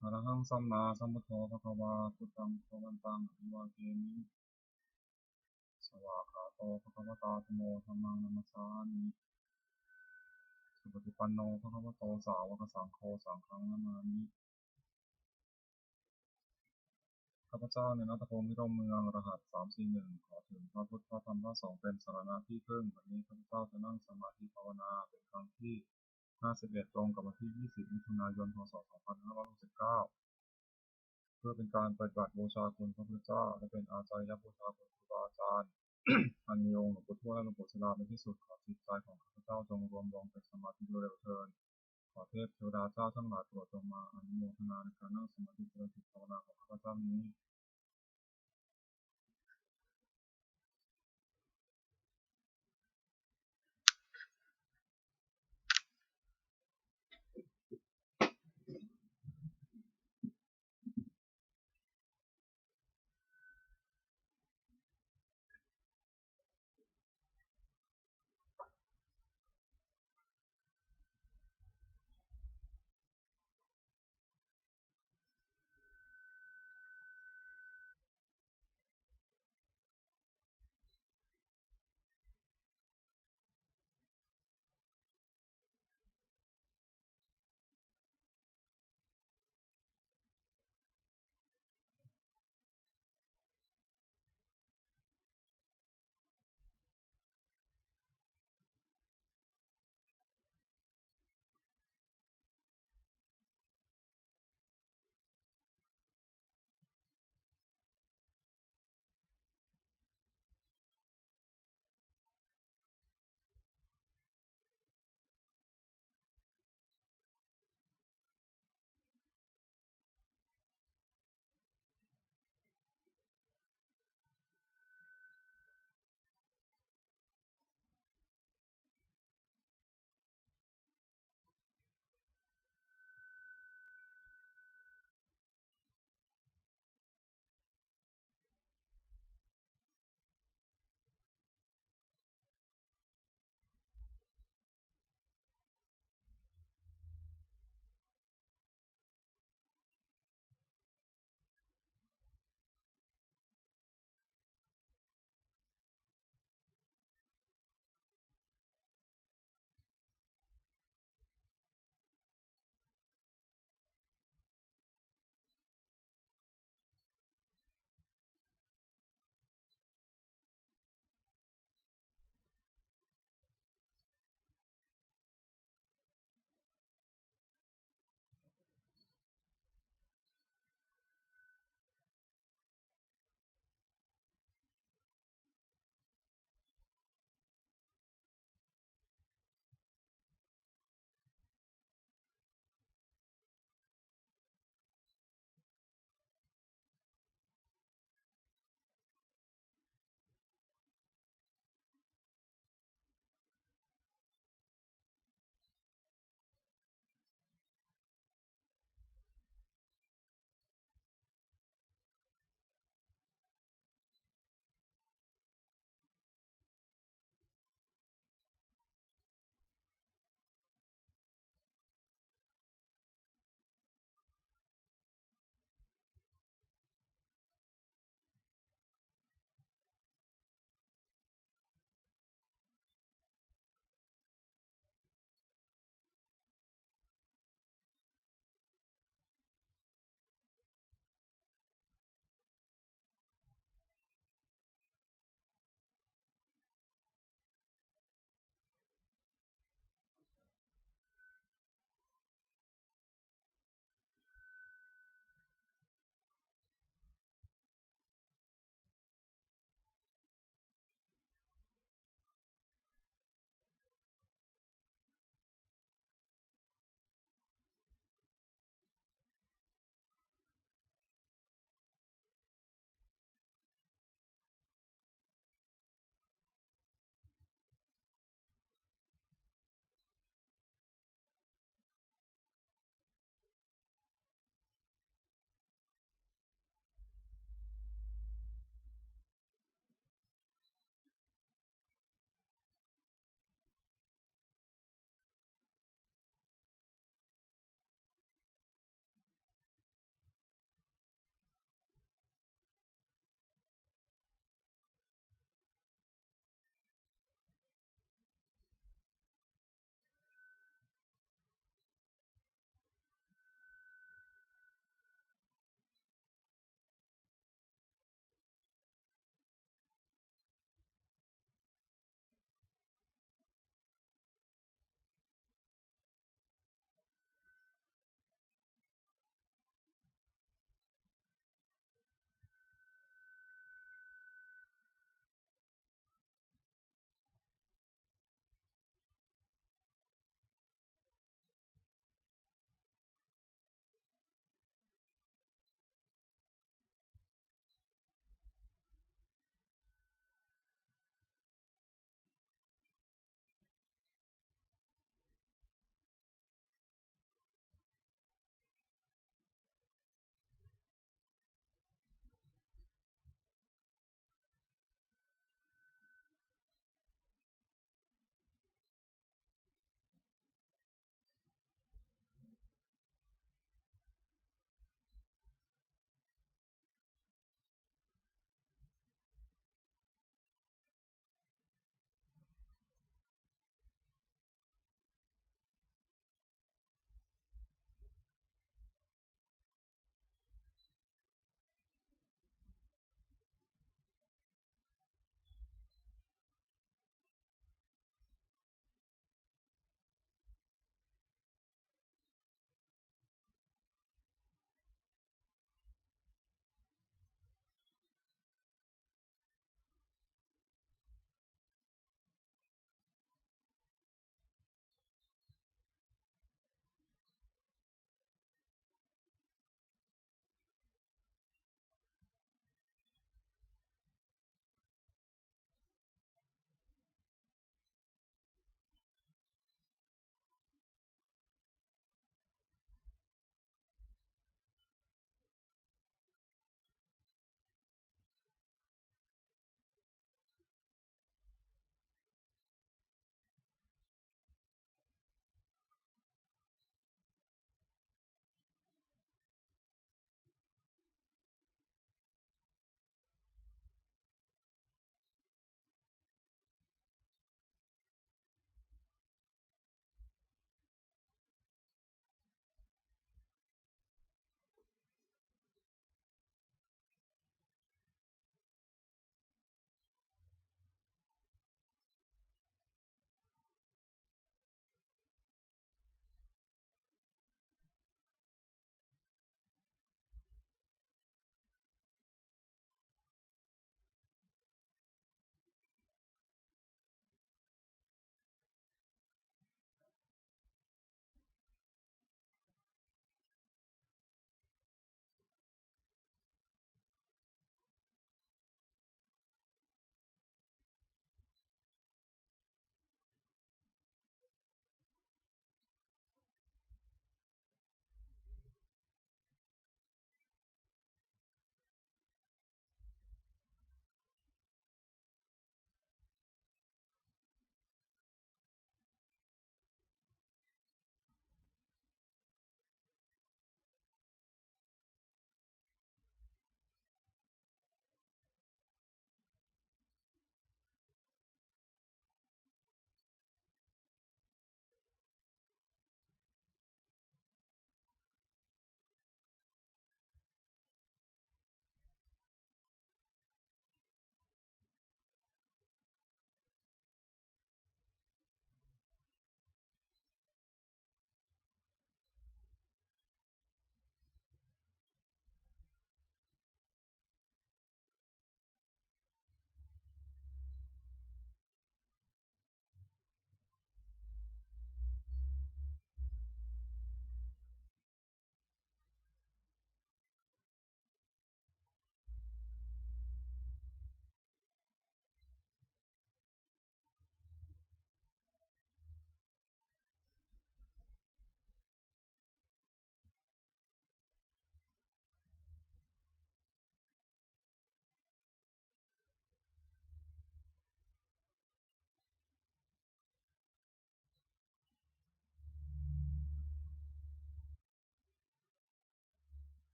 อะระหังสัมมาสัมพุทโธภะคะวาพุทธังภะคะวันตังอะภิวาเทมิสวากขาโตภะคะวะตาธัมโมธัมมังนัมมัสสามิสุปฏิปันโนภะคะวะโตสาวกสังโฆสังฆังนะมามิข้าพเจ้าในนัตพงศ์พิรมเมืองรหัส341ขอถึงพระพุทธพระธรรมพระสงฆ์เป็นสรณะที่พึ่งวันนี้ข้าพเจ้าจะนั่งสมาธิภาวนาเป็นครั้งที่51ตรงกับวันที่20มิถุนายนพ.ศ. 2569เพื่อเป็นการปฏิบัติบูชาคุณพระพุทธเจ้าและเป็นอาจาริยบูชาคุณครูบาอาจารย์ อันมีองค์หลวงปู่ทวดและหลวงปู่ศิลาเป็นที่สุดขอจิตใจของข้าพเจ้าจงรวมลงเป็นสมาธิโดยเร็วเถิดขอเทพเทวดาเจ้าทั้งหลายโปรดจงมาอนุโมทนาในการนั่งสมาธิเจริญจิตภาวนาของข้าพเจ้านี้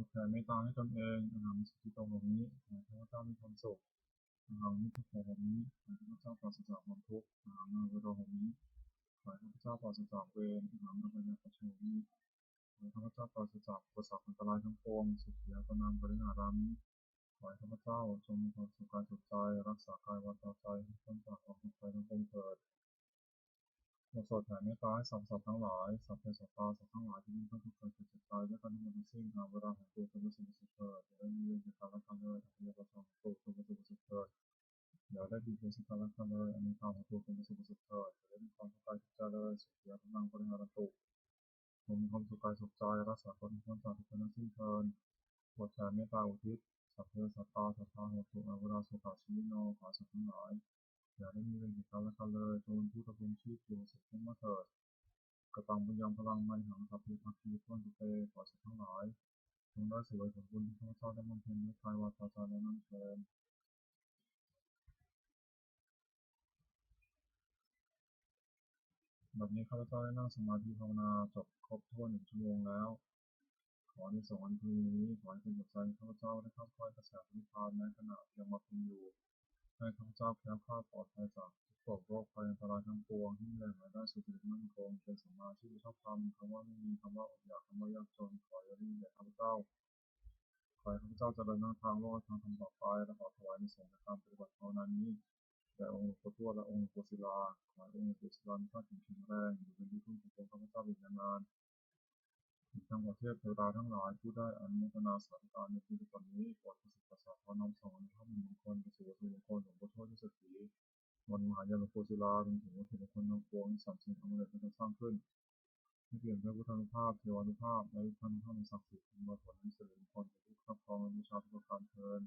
แผ่เมตตาให้ตนเองอหังสุขิโตโหมิขอให้ข้าพเจ้ามีความสุขอหังนิทุกโขโหมิขอให้ข้าพเจ้าปราศจากความทุกข์อหังอวิโรโหมิขอให้ข้าพเจ้าปราศจากเวรอหังอภัยปัชโชมิขอให้ข้าพเจ้าปราศจากอุปสรรคอันตรายทั้งปวงสุขีอัตนังปริหารามิขอให้ข้าพเจ้าจงมีความสุขกายสุขใจรักษากายวาจาใจให้พ้นจากความทุกข์ภัยทั้งปวงเถิดขอสวดแผ่เมตตาให้สรรพสัตว์ทั้งหลายสัพเพสัตตาสัตว์ทั้งหลายที่มีความทุกข์เกิดเจ็บตายด้วยกันทั้งหมดทั้งสิ้นหาเวลาแห่งตัวเป็นสุขสุขเถิดอย่าได้มีเวรกันและกันเลยอย่าประทานตัวเป็นสุขสุขเถิดอย่าได้บีบเบียนซึ่งกันและกันเลยอันนี้ทางของตัวเป็นสุขสุขเถิดอย่าได้มีความทุกข์กายทุกใจเลยสุขีอัตนังปริหารันตุจงมีความสุขกายสุขใจรักษาตนให้พ้นจากทุกข์ทั้งสิ้นเถิดสวดแผ่เมตตาอุทิศสัพเพสัตตาสัทธาโหตุอวิราโสกาชีวิโนขอสัตว์ทั้งหลายอย่าได้มีเวรกันและกันเลยจงเป็นผู้ดำรงชีพอยู่สุขขึ้นมาเถิดกตังบุญยังพลังไมหังสัพเพทัคคีพ้นทุกเตขอสัตว์ทั้งหลายจงได้เสวยผลบุญที่ข้าพเจ้าได้บำเพ็ญด้วยกายวาจาใจและนั้นเถิดบัดนี้ข้าพเจ้าได้นั่งสมาธิภาวนาจบครบถ้วน1ชั่วโมงแล้วขออานิสงส์อันพึงมีนี้ขอให้เป็นปัจจัยข้าพเจ้าได้เข้าใกล้กระแสพระนิพพานในขณะยังมาเป็นอยู่ให้ข้าพเจ้าแคล้วคลาดปลอดภัยจากทุกโรคภัยอันตรายทั้งปวงที่มีแหล่งรายได้สุจริตมั่นคงเป็นสัมมาอาชีพชอบธรรมคำว่าไม่มีคำว่าอดอยากคำว่ายากจนขออย่าได้มีแก่ข้าพเจ้าขอให้ข้าพเจ้าเจริญทางโลกทางธรรมต่อไปและขอถวายในส่วนในการปฏิบัติภาวนานี้แด่องค์หลวงปู่ทวดและองค์หลวงปู่ศิลาขอให้องค์หลวงปู่ศิลามีพระแข็งแรงอยู่เป็นที่พึ่งของข้าพเจ้าอีกนานๆทั้งประเทศเทวดาทั้งหลายผู้ได้อนุโมทนาสาธุการในที่นี้โปรดประสิทธิ์ประสาทขอน้อมส่งพระมงคลไปสู่วัตถุมงคลหลวงปู่ทวดที่ศักดิ์สิทธิ์วันมหายานหลวงปู่ศิลารวมถึงวัตถุมงคลทั้งปวงที่30ทั้งหมดได้สร้างขึ้นให้เปลี่ยนพระพุทธานุภาพเทวานุภาพและพระพุทธานุภาพศักดิ์สิทธิ์มาผลให้สิริมงคลแก่ผู้ครอบครองและบูชาทุกประการเทอญ